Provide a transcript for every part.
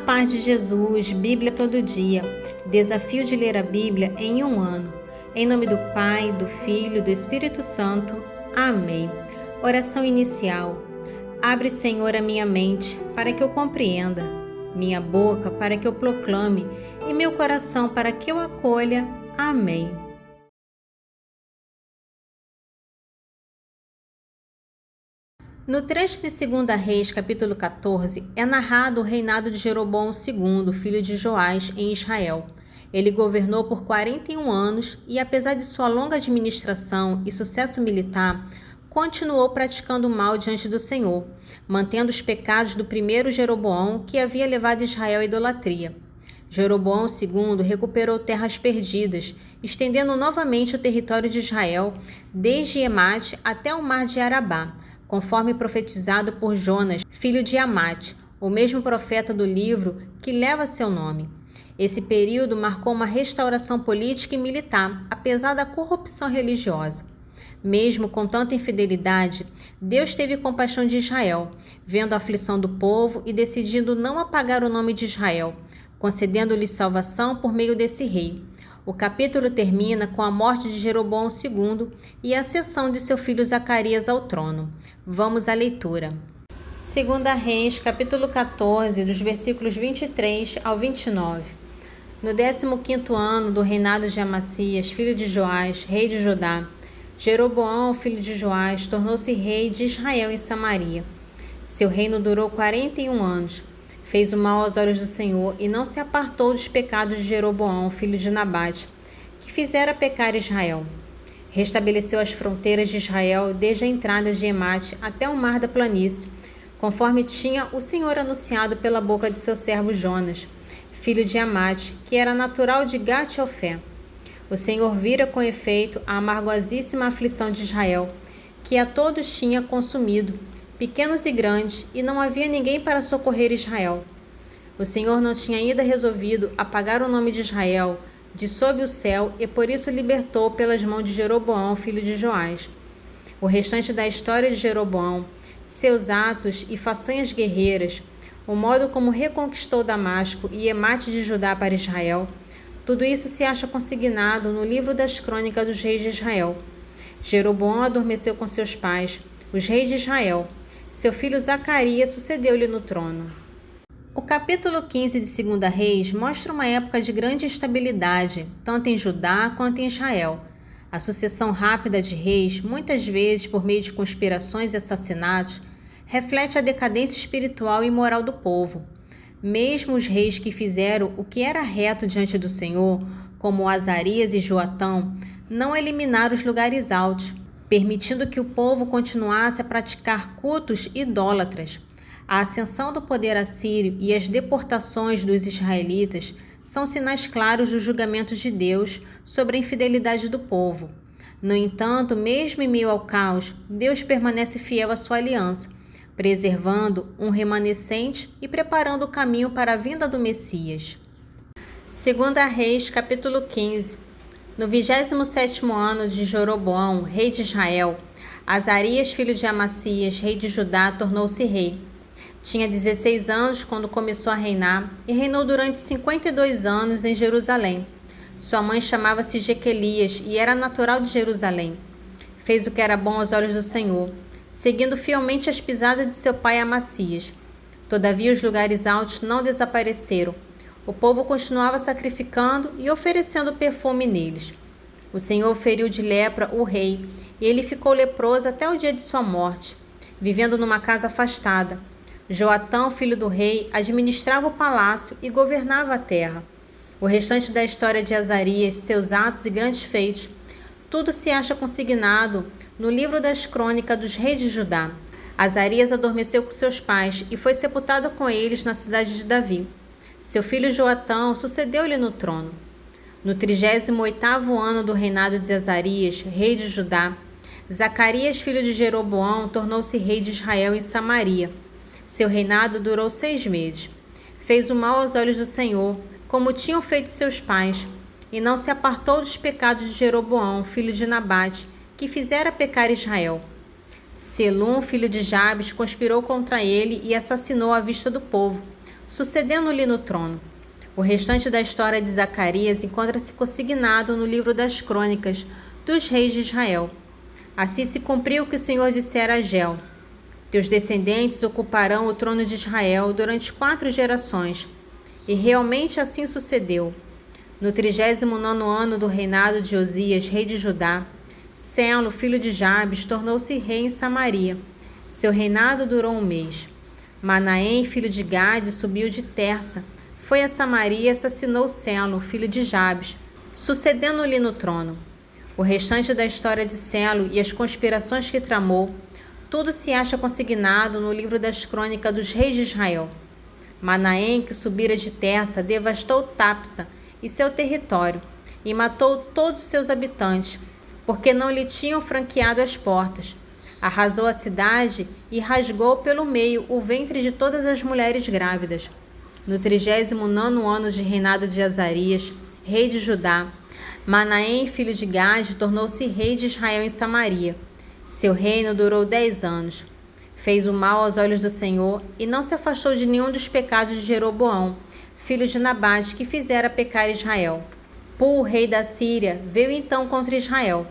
paz de Jesus, Bíblia todo dia. Desafio de ler a Bíblia em um ano. Em nome do Pai, do Filho e do Espírito Santo. Amém. Oração inicial. Abre, Senhor, a minha mente para que eu compreenda, minha boca para que eu proclame e meu coração para que eu acolha. Amém. No trecho de 2 Reis, capítulo 14, é narrado o reinado de Jeroboão II, filho de Joás, em Israel. Ele governou por 41 anos e, apesar de sua longa administração e sucesso militar, continuou praticando o mal diante do Senhor, mantendo os pecados do primeiro Jeroboão, que havia levado Israel à idolatria. Jeroboão II recuperou terras perdidas, estendendo novamente o território de Israel, desde Emate até o mar de Arabá, conforme profetizado por Jonas, filho de Amate, o mesmo profeta do livro que leva seu nome. Esse período marcou uma restauração política e militar, apesar da corrupção religiosa. Mesmo com tanta infidelidade, Deus teve compaixão de Israel, vendo a aflição do povo e decidindo não apagar o nome de Israel, concedendo-lhe salvação por meio desse rei. O capítulo termina com a morte de Jeroboão II e a ascensão de seu filho Zacarias ao trono. Vamos à leitura. 2 Reis, capítulo 14, dos versículos 23 ao 29. No 15º ano do reinado de Amacias, filho de Joás, rei de Judá, Jeroboão, filho de Joás, tornou-se rei de Israel em Samaria. Seu reino durou 41 anos. Fez o mal aos olhos do Senhor e não se apartou dos pecados de Jeroboão, filho de Nabate, que fizera pecar Israel. Restabeleceu as fronteiras de Israel desde a entrada de Emate até o mar da planície, conforme tinha o Senhor anunciado pela boca de seu servo Jonas, filho de Amate, que era natural de Gat-Ofé. O Senhor vira com efeito a amargosíssima aflição de Israel, que a todos tinha consumido, pequenos e grandes, e não havia ninguém para socorrer Israel. O Senhor não tinha ainda resolvido apagar o nome de Israel de sob o céu e por isso libertou pelas mãos de Jeroboão, filho de Joás. O restante da história de Jeroboão, seus atos e façanhas guerreiras, o modo como reconquistou Damasco e Emate de Judá para Israel, tudo isso se acha consignado no livro das crônicas dos reis de Israel. Jeroboão adormeceu com seus pais, os reis de Israel. Seu filho Zacarias sucedeu-lhe no trono. O capítulo 15 de 2 Reis mostra uma época de grande instabilidade, tanto em Judá quanto em Israel. A sucessão rápida de reis, muitas vezes por meio de conspirações e assassinatos, reflete a decadência espiritual e moral do povo. Mesmo os reis que fizeram o que era reto diante do Senhor, como Azarias e Joatão, não eliminaram os lugares altos, permitindo que o povo continuasse a praticar cultos idólatras. A ascensão do poder assírio e as deportações dos israelitas são sinais claros dos julgamentos de Deus sobre a infidelidade do povo. No entanto, mesmo em meio ao caos, Deus permanece fiel à sua aliança, preservando um remanescente e preparando o caminho para a vinda do Messias. 2 Reis, capítulo 15. No 27º ano de Jeroboão, rei de Israel, Azarias, filho de Amacias, rei de Judá, tornou-se rei. Tinha 16 anos quando começou a reinar e reinou durante 52 anos em Jerusalém. Sua mãe chamava-se Jequelias e era natural de Jerusalém. Fez o que era bom aos olhos do Senhor, seguindo fielmente as pisadas de seu pai Amacias. Todavia os lugares altos não desapareceram. O povo continuava sacrificando e oferecendo perfume neles. O Senhor feriu de lepra o rei, e ele ficou leproso até o dia de sua morte, vivendo numa casa afastada. Joatão, filho do rei, administrava o palácio e governava a terra. O restante da história de Azarias, seus atos e grandes feitos, tudo se acha consignado no livro das crônicas dos reis de Judá. Azarias adormeceu com seus pais e foi sepultado com eles na cidade de Davi. Seu filho Joatão sucedeu-lhe no trono. No 38º ano do reinado de Azarias, rei de Judá, Zacarias, filho de Jeroboão, tornou-se rei de Israel em Samaria. Seu reinado durou 6 meses. Fez o mal aos olhos do Senhor, como tinham feito seus pais, e não se apartou dos pecados de Jeroboão, filho de Nabate, que fizera pecar Israel. Selum, filho de Jabes, conspirou contra ele e assassinou à vista do povo, sucedendo-lhe no trono. O restante da história de Zacarias encontra-se consignado no livro das crônicas dos reis de Israel. Assim se cumpriu o que o Senhor dissera a Ageu: teus descendentes ocuparão o trono de Israel durante 4 gerações. E realmente assim sucedeu. No 39º ano do reinado de Osias, rei de Judá, Selo, filho de Jabes, tornou-se rei em Samaria. Seu reinado durou 1 mês. Manaém, filho de Gade, subiu de Tersa, foi a Samaria e assassinou Selo, filho de Jabes, sucedendo-lhe no trono. O restante da história de Selo e as conspirações que tramou, tudo se acha consignado no livro das crônicas dos reis de Israel. Manaém, que subira de Tersa, devastou Tapsa e seu território, e matou todos os seus habitantes, porque não lhe tinham franqueado as portas. Arrasou a cidade e rasgou pelo meio o ventre de todas as mulheres grávidas. No 39º ano de reinado de Azarias, rei de Judá, Manaém, filho de Gade, tornou-se rei de Israel em Samaria. Seu reino durou 10 anos. Fez o mal aos olhos do Senhor e não se afastou de nenhum dos pecados de Jeroboão, filho de Nabate, que fizera pecar Israel. Pul, rei da Síria, veio então contra Israel.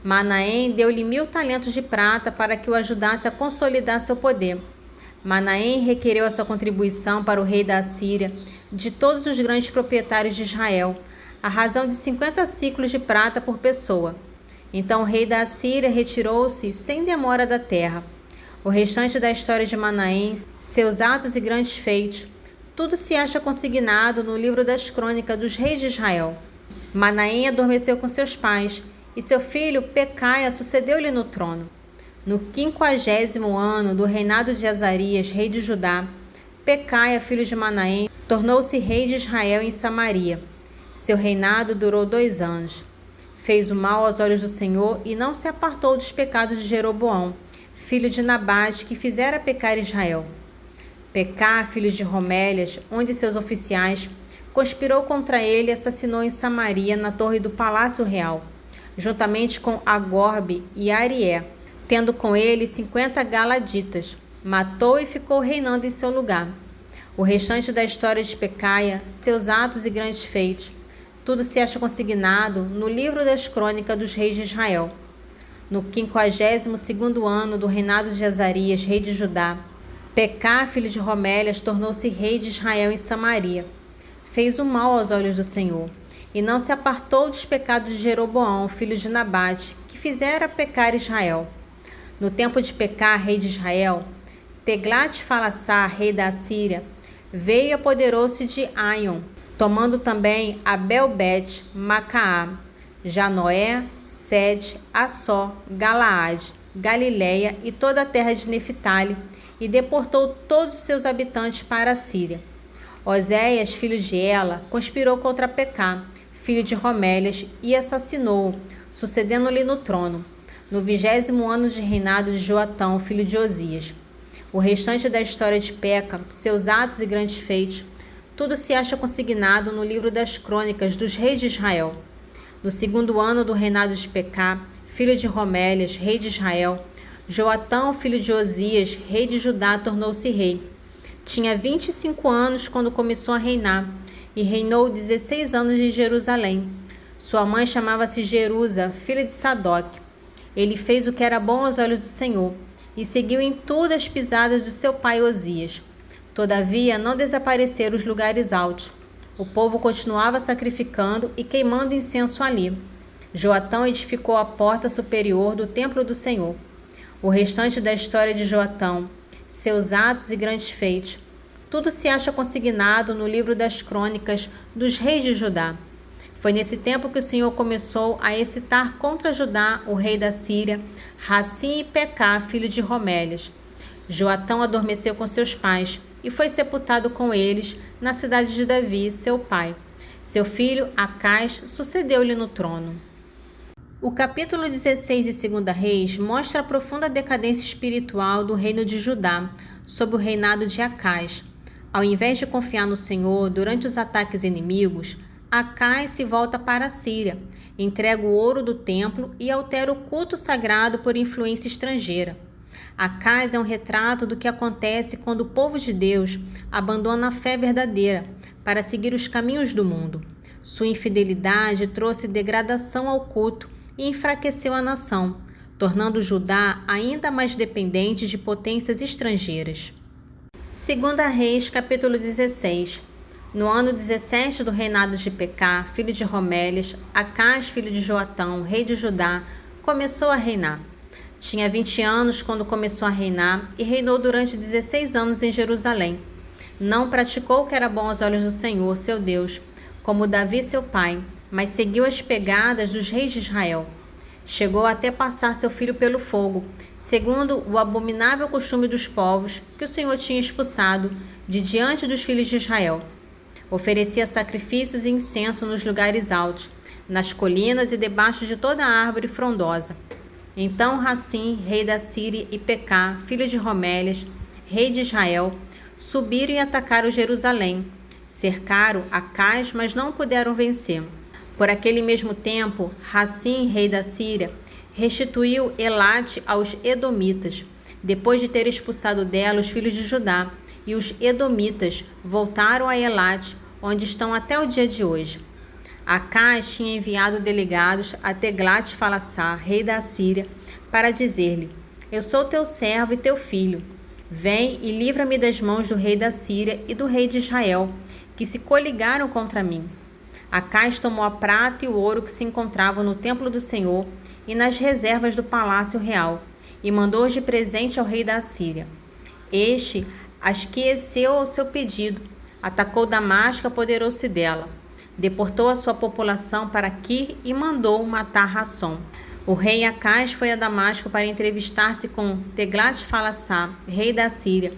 Manaém deu-lhe 1000 talentos de prata para que o ajudasse a consolidar seu poder. Manaém requereu essa contribuição para o rei da Síria de todos os grandes proprietários de Israel, à razão de 50 ciclos de prata por pessoa. Então o rei da Síria retirou-se sem demora da terra. O restante da história de Manaém, seus atos e grandes feitos, tudo se acha consignado no livro das crônicas dos reis de Israel. Manaém adormeceu com seus pais, e seu filho Pecaia sucedeu-lhe no trono. No 50º ano do reinado de Azarias, rei de Judá, Pecaia, filho de Manaém, tornou-se rei de Israel em Samaria. Seu reinado durou 2 anos. Fez o mal aos olhos do Senhor e não se apartou dos pecados de Jeroboão, filho de Nabate, que fizera pecar Israel. Pecá, filho de Romélias, um de seus oficiais, conspirou contra ele e assassinou em Samaria, na torre do palácio real, juntamente com Agorbe e Arié, tendo com ele 50 galaditas. Matou e ficou reinando em seu lugar. O restante da história de Pecaia, seus atos e grandes feitos, tudo se acha consignado no livro das crônicas dos reis de Israel. No 52º ano do reinado de Azarias, rei de Judá, Pecá, filho de Romélias, tornou-se rei de Israel em Samaria. Fez o mal aos olhos do Senhor, e não se apartou dos pecados de Jeroboão, filho de Nabate, que fizera pecar Israel. No tempo de Pecá, rei de Israel, Teglat-Falassar, rei da Assíria, veio e apoderou-se de Aion, tomando também Abel-Bet, Macaá, Janoé, Sede, Assó, Galaade, Galileia e toda a terra de Neftali, e deportou todos os seus habitantes para a Síria. Oséias, filho de Ela, conspirou contra Pecá, filho de Romélias, e assassinou-o, sucedendo-lhe no trono, no 20º ano de reinado de Joatão, filho de Osias. O restante da história de Peca, seus atos e grandes feitos, tudo se acha consignado no livro das crônicas dos reis de Israel. No 2º ano do reinado de Pecá, filho de Romélias, rei de Israel, Joatão, filho de Osias, rei de Judá, tornou-se rei. Tinha 25 anos quando começou a reinar, e reinou 16 anos em Jerusalém. Sua mãe chamava-se Jerusa, filha de Sadoc. Ele fez o que era bom aos olhos do Senhor, e seguiu em tudo as pisadas do seu pai Osias. Todavia, não desapareceram os lugares altos. O povo continuava sacrificando e queimando incenso ali. Joatão edificou a porta superior do templo do Senhor. O restante da história de Joatão, seus atos e grandes feitos, tudo se acha consignado no livro das crônicas dos reis de Judá. Foi nesse tempo que o Senhor começou a excitar contra Judá o rei da Síria, Rassim e Pecá, filho de Romélias. Joatão adormeceu com seus pais e foi sepultado com eles na cidade de Davi, seu pai. Seu filho, Acás, sucedeu-lhe no trono. O capítulo 16 de 2 Reis mostra a profunda decadência espiritual do reino de Judá, sob o reinado de Acás. Ao invés de confiar no Senhor durante os ataques inimigos, Acás se volta para a Síria, entrega o ouro do templo e altera o culto sagrado por influência estrangeira. Acais é um retrato do que acontece quando o povo de Deus abandona a fé verdadeira para seguir os caminhos do mundo. Sua infidelidade trouxe degradação ao culto e enfraqueceu a nação, tornando Judá ainda mais dependente de potências estrangeiras. 2 Reis, capítulo 16. No ano 17 do reinado de Pecá, filho de Romélias, Acais, filho de Joatão, rei de Judá, começou a reinar. Tinha 20 anos quando começou a reinar e reinou durante 16 anos em Jerusalém. Não praticou o que era bom aos olhos do Senhor, seu Deus, como Davi, seu pai, mas seguiu as pegadas dos reis de Israel. Chegou até passar seu filho pelo fogo, segundo o abominável costume dos povos que o Senhor tinha expulsado de diante dos filhos de Israel. Oferecia sacrifícios e incenso nos lugares altos, nas colinas e debaixo de toda árvore frondosa. Então Rassim, rei da Síria, e Pecá, filho de Romélias, rei de Israel, subiram e atacaram Jerusalém. Cercaram Acais, mas não puderam vencer. Por aquele mesmo tempo, Rassim, rei da Síria, restituiu Elate aos edomitas, depois de ter expulsado dela os filhos de Judá, e os edomitas voltaram a Elate, onde estão até o dia de hoje. Acais tinha enviado delegados a Teglat-Falassar, rei da Síria, para dizer-lhe: Eu sou teu servo e teu filho. Vem e livra-me das mãos do rei da Síria e do rei de Israel, que se coligaram contra mim. Acais tomou a prata e o ouro que se encontravam no templo do Senhor e nas reservas do palácio real, e mandou-os de presente ao rei da Síria. Este asqueceu ao seu pedido, atacou Damasco e apoderou-se dela. Deportou a sua população para Quir e mandou matar Rassom. O rei Acais foi a Damasco para entrevistar-se com Teglat-Falassar, rei da Síria.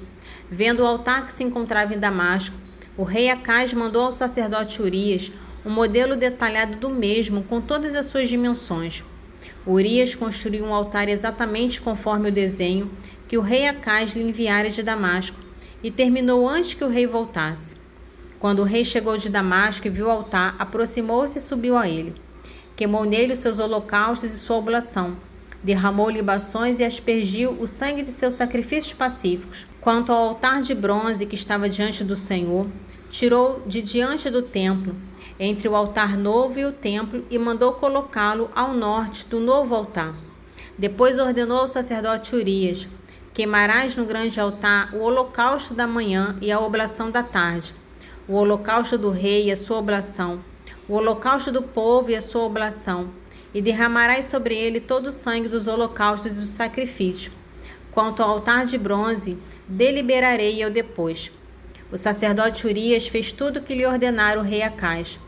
Vendo o altar que se encontrava em Damasco, o rei Acais mandou ao sacerdote Urias um modelo detalhado do mesmo, com todas as suas dimensões. Urias construiu um altar exatamente conforme o desenho que o rei Acais lhe enviara de Damasco, e terminou antes que o rei voltasse. Quando o rei chegou de Damasco e viu o altar, aproximou-se e subiu a ele. Queimou nele os seus holocaustos e sua oblação. Derramou libações e aspergiu o sangue de seus sacrifícios pacíficos. Quanto ao altar de bronze que estava diante do Senhor, tirou de diante do templo, entre o altar novo e o templo, e mandou colocá-lo ao norte do novo altar. Depois ordenou ao sacerdote Urias: Queimarás no grande altar o holocausto da manhã e a oblação da tarde, o holocausto do rei e a sua oblação, o holocausto do povo e a sua oblação, e derramarás sobre ele todo o sangue dos holocaustos e dos sacrifícios. Quanto ao altar de bronze, deliberarei eu depois. O sacerdote Urias fez tudo o que lhe ordenara o rei Acais.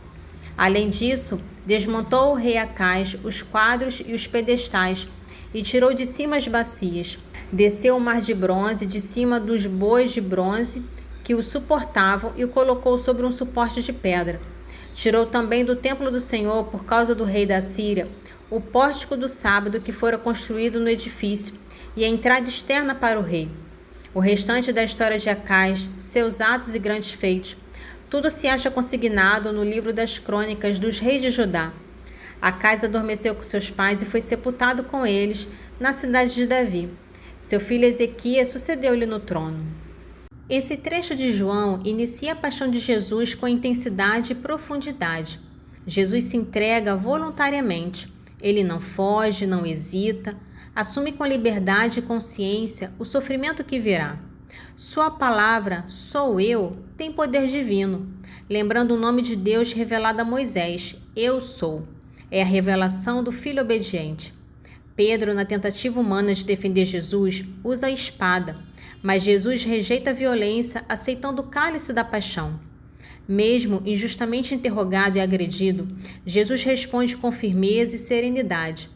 Além disso, desmontou o rei Acais os quadros e os pedestais, e tirou de cima as bacias. Desceu o mar de bronze de cima dos bois de bronze que o suportavam e o colocou sobre um suporte de pedra. Tirou também do templo do Senhor, por causa do rei da Síria, o pórtico do sábado que fora construído no edifício e a entrada externa para o rei. O restante da história de Acais, seus atos e grandes feitos, tudo se acha consignado no livro das crônicas dos reis de Judá. Acais adormeceu com seus pais e foi sepultado com eles na cidade de Davi. Seu filho Ezequias sucedeu-lhe no trono. Esse trecho de João inicia a paixão de Jesus com intensidade e profundidade. Jesus se entrega voluntariamente. Ele não foge, não hesita, assume com liberdade e consciência o sofrimento que virá. Sua palavra, sou eu, tem poder divino, lembrando o nome de Deus revelado a Moisés, eu sou. É a revelação do Filho obediente. Pedro, na tentativa humana de defender Jesus, usa a espada, mas Jesus rejeita a violência, aceitando o cálice da paixão. Mesmo injustamente interrogado e agredido, Jesus responde com firmeza e serenidade.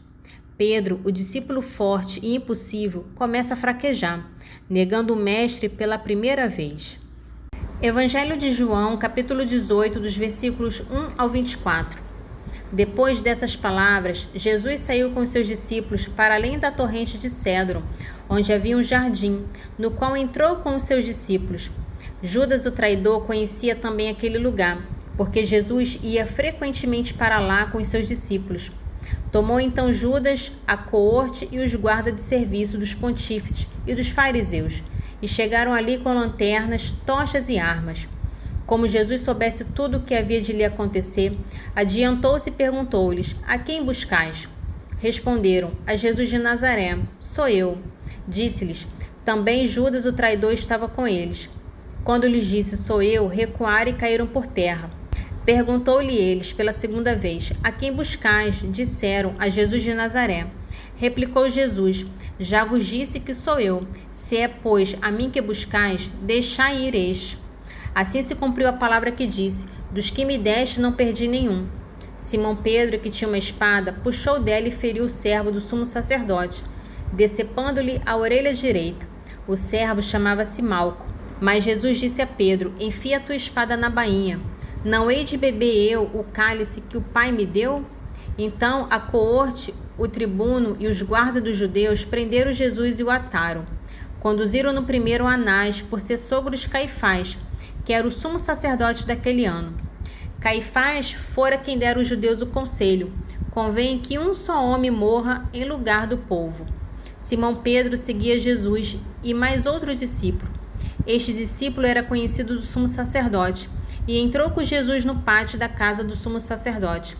Pedro, o discípulo forte e impossível, começa a fraquejar, negando o Mestre pela primeira vez. Evangelho de João, capítulo 18, dos versículos 1 ao 24. Depois dessas palavras, Jesus saiu com seus discípulos para além da torrente de Cédron, onde havia um jardim, no qual entrou com os seus discípulos. Judas, o traidor, conhecia também aquele lugar, porque Jesus ia frequentemente para lá com os seus discípulos. Tomou então Judas a coorte e os guardas de serviço dos pontífices e dos fariseus, e chegaram ali com lanternas, tochas e armas. Como Jesus soubesse tudo o que havia de lhe acontecer, adiantou-se e perguntou-lhes: A quem buscais? Responderam: A Jesus de Nazaré. Sou eu. Disse-lhes: Também Judas o traidor estava com eles. Quando lhes disse: Sou eu, recuaram e caíram por terra. Perguntou-lhe eles pela segunda vez: A quem buscais? Disseram: A Jesus de Nazaré. Replicou Jesus: Já vos disse que sou eu. Se é, pois, a mim que buscais, deixai ir este. Assim se cumpriu a palavra que disse: Dos que me deste não perdi nenhum. Simão Pedro, que tinha uma espada, puxou dela e feriu o servo do sumo sacerdote, decepando-lhe a orelha direita. O servo chamava-se Malco. Mas Jesus disse a Pedro: Enfia a tua espada na bainha. Não hei de beber eu o cálice que o Pai me deu? Então a coorte, o tribuno e os guardas dos judeus prenderam Jesus e o ataram. Conduziram-no primeiro a Anás, por ser sogro de Caifás, que era o sumo sacerdote daquele ano. Caifás fora quem dera aos judeus o conselho: convém que um só homem morra em lugar do povo. Simão Pedro seguia Jesus e mais outro discípulo. Este discípulo era conhecido do sumo sacerdote e entrou com Jesus no pátio da casa do sumo sacerdote.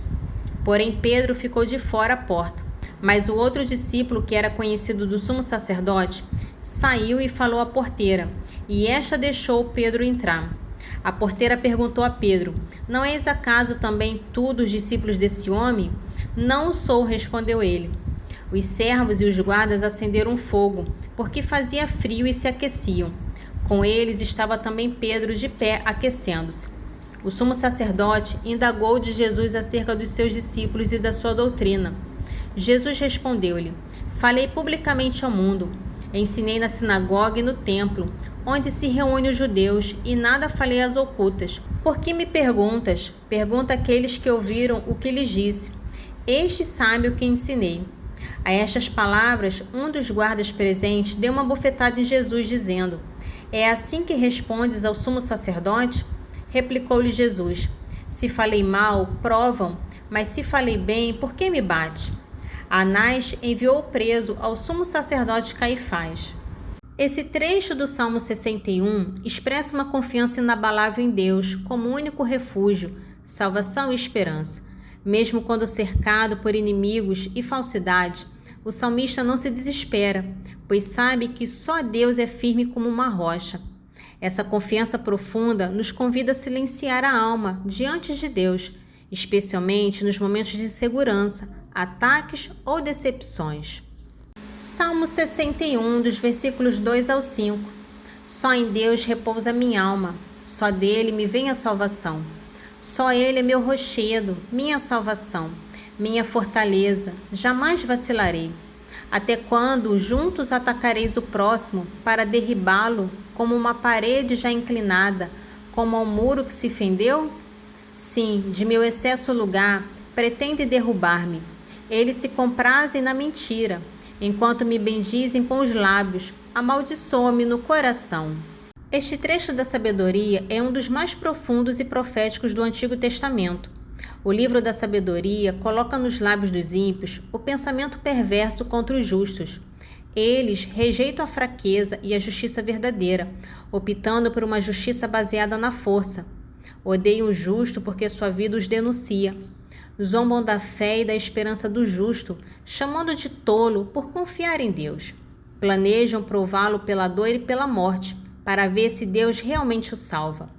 Porém Pedro ficou de fora à porta. Mas o outro discípulo, que era conhecido do sumo sacerdote, saiu e falou à porteira, e esta deixou Pedro entrar. A porteira perguntou a Pedro: Não és acaso também tu dos discípulos desse homem? Não o sou, respondeu ele. Os servos e os guardas acenderam fogo, porque fazia frio e se aqueciam. Com eles estava também Pedro de pé, aquecendo-se. O sumo sacerdote indagou de Jesus acerca dos seus discípulos e da sua doutrina. Jesus respondeu-lhe: Falei publicamente ao mundo. Ensinei na sinagoga e no templo, onde se reúnem os judeus, e nada falei às ocultas. Por que me perguntas? Pergunta àqueles que ouviram o que lhes disse. Este sabe o que ensinei. A estas palavras, um dos guardas presentes deu uma bofetada em Jesus, dizendo: É assim que respondes ao sumo sacerdote? Replicou-lhe Jesus: Se falei mal, provam, mas se falei bem, por que me bate? Anás enviou o preso ao sumo sacerdote Caifás. Esse trecho do Salmo 61 expressa uma confiança inabalável em Deus como único refúgio, salvação e esperança. Mesmo quando cercado por inimigos e falsidade, o salmista não se desespera, pois sabe que só Deus é firme como uma rocha. Essa confiança profunda nos convida a silenciar a alma diante de Deus, especialmente nos momentos de insegurança, ataques ou decepções. Salmo 61, dos versículos 2 ao 5. Só em Deus repousa minha alma, só dele me vem a salvação. Só ele é meu rochedo, minha salvação, minha fortaleza, jamais vacilarei. Até quando juntos atacareis o próximo para derribá-lo como uma parede já inclinada, como ao muro que se fendeu? Sim, de meu excesso lugar, pretende derrubar-me. Eles se comprazem na mentira, enquanto me bendizem com os lábios, amaldiçoam-me no coração. Este trecho da sabedoria é um dos mais profundos e proféticos do Antigo Testamento. O livro da sabedoria coloca nos lábios dos ímpios o pensamento perverso contra os justos. Eles rejeitam a fraqueza e a justiça verdadeira, optando por uma justiça baseada na força. Odeiam o justo porque sua vida os denuncia. Zombam da fé e da esperança do justo, chamando de tolo por confiar em Deus. Planejam prová-lo pela dor e pela morte, para ver se Deus realmente o salva.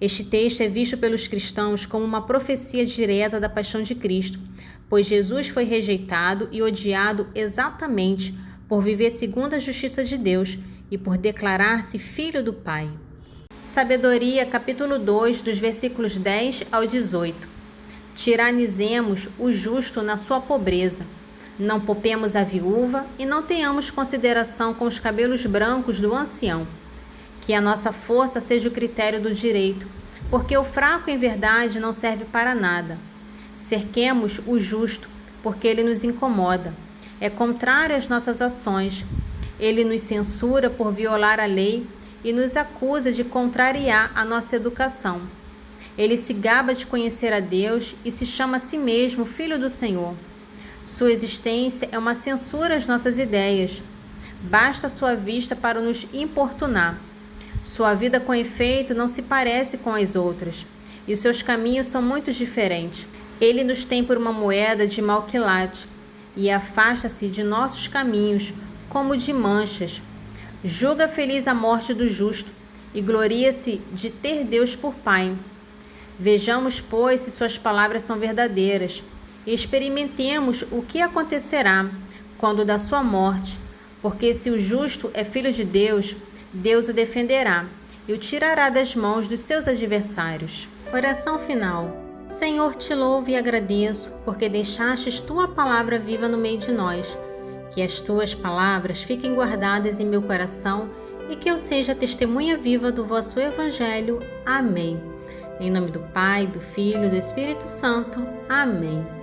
Este texto é visto pelos cristãos como uma profecia direta da paixão de Cristo, pois Jesus foi rejeitado e odiado exatamente por viver segundo a justiça de Deus e por declarar-se filho do Pai. Sabedoria, capítulo 2, dos versículos 10 ao 18. Tiranizemos o justo na sua pobreza. Não poupemos a viúva e não tenhamos consideração com os cabelos brancos do ancião. Que a nossa força seja o critério do direito, porque o fraco em verdade não serve para nada. Cerquemos o justo, porque ele nos incomoda. É contrário às nossas ações. Ele nos censura por violar a lei e nos acusa de contrariar a nossa educação. Ele se gaba de conhecer a Deus e se chama a si mesmo Filho do Senhor. Sua existência é uma censura às nossas ideias. Basta sua vista para nos importunar. Sua vida, com efeito, não se parece com as outras, e os seus caminhos são muito diferentes. Ele nos tem por uma moeda de mau quilate, e afasta-se de nossos caminhos como de manchas. Julga feliz a morte do justo, e gloria-se de ter Deus por Pai. Vejamos, pois, se suas palavras são verdadeiras, e experimentemos o que acontecerá quando da sua morte, porque se o justo é filho de Deus, Deus o defenderá e o tirará das mãos dos seus adversários. Oração final. Senhor, te louvo e agradeço, porque deixastes tua palavra viva no meio de nós. Que as tuas palavras fiquem guardadas em meu coração e que eu seja testemunha viva do vosso Evangelho. Amém. Em nome do Pai, do Filho e do Espírito Santo. Amém.